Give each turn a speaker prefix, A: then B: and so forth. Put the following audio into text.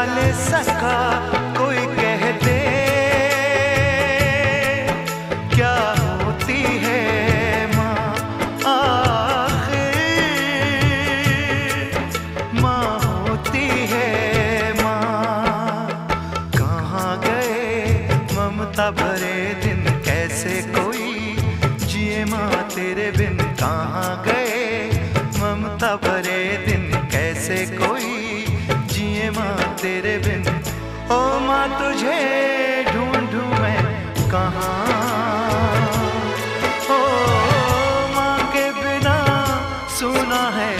A: ले सका कोई कह दे क्या होती है माँ आखिर, माँ होती है माँ। कहाँ गए ममता भरे दिन, कैसे कोई जिए माँ तेरे बिन। कहाँ गए ममता भरे दिन, कैसे कोई जिए माँ तेरे बिन। ओ माँ तुझे ढूंढूं मैं कहाँ, ओ माँ के बिना सुना है